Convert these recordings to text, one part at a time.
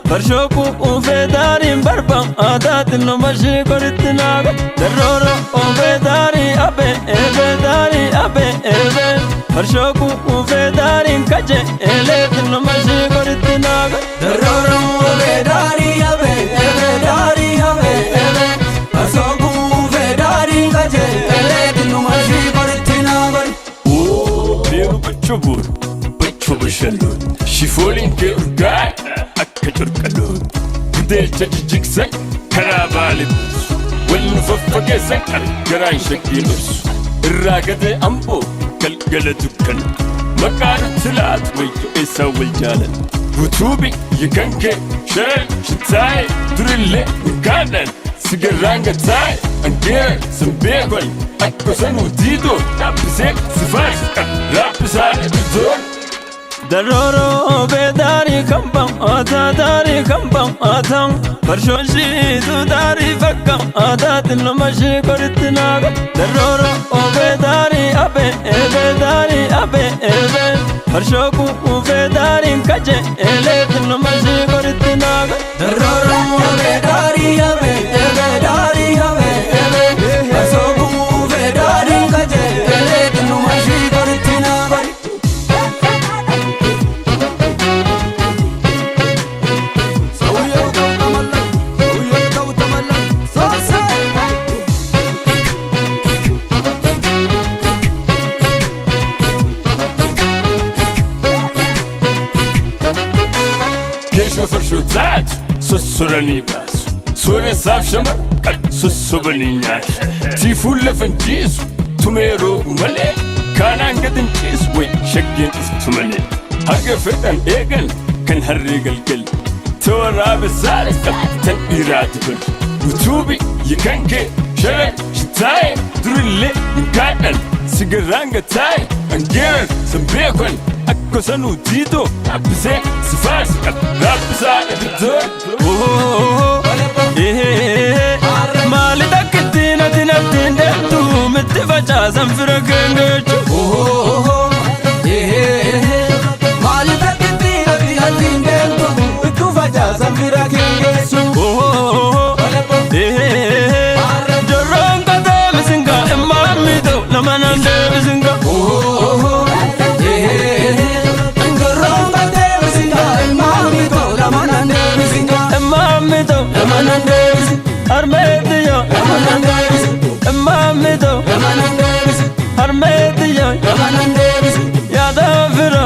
Farshoku ufedari barba adat no mashi koritnaga daroro ufedari abe ebedari abe ebe Farshoku ufedari kaje elet no mashi koritnaga daroro ufedari abe ebedari abe ebe Farshoku ufedari kaje elet no mashi koritnaga Oh biru bachubur bachubshalo shifolin ke urgai كجركلون بديت تجيكسك كرابالي والمففقسك الجراي شكيلوس الراقد أمبو كالقلدكن مكان الثلاث ويتو إساوي الجالن وتوبي يكنك شرل شتاي تريلي مكانن سيجرانك تاي انجير سنبيغل أكوسن وديدو رابسك سفاس رابسان بدون daroro bedari kambam ata dari kambam atam farshoshi tu dari fakam adat no mashi koritnaga daroro bedari abe ebedari abe ebe farshoku bedari kaje elet no mashi koritnaga daroro bedari abe ebedari abe ebe farshoku bedari kaje elet no mashi koritnaga فرشو تات سسرني باس سوري صاف شمر قد سسبني ناس تيفول لفنجيس تميرو ملي كان قد انجيس وين شقين تملي هاقا فتن ايقن كان هريق القل تورا بالزارك تنقيرات كل وتوبي يكنكي شرك شتاي دريلي مكانن سيقرانك تاي انجير سنبيكن أكوسن وديدو أبسك سفاس رابسان بدون مالي دكتينا تنبتين دهتو متفجا زنفرك نجو مالي دكتينا تنبتين دهتو متفجا زنفرك نجو جرون قدام سنقا إمامي دو لما نندب سنقا Armediyo, Mamido, Armediyo, Yadavira,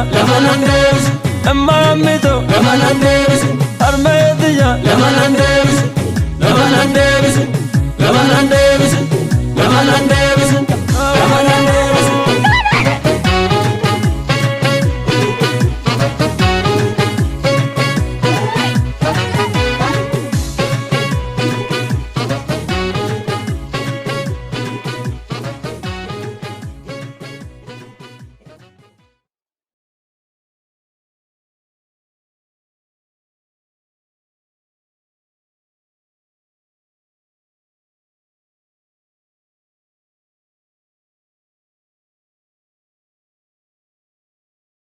Mamido, Armediyo, Lemonade,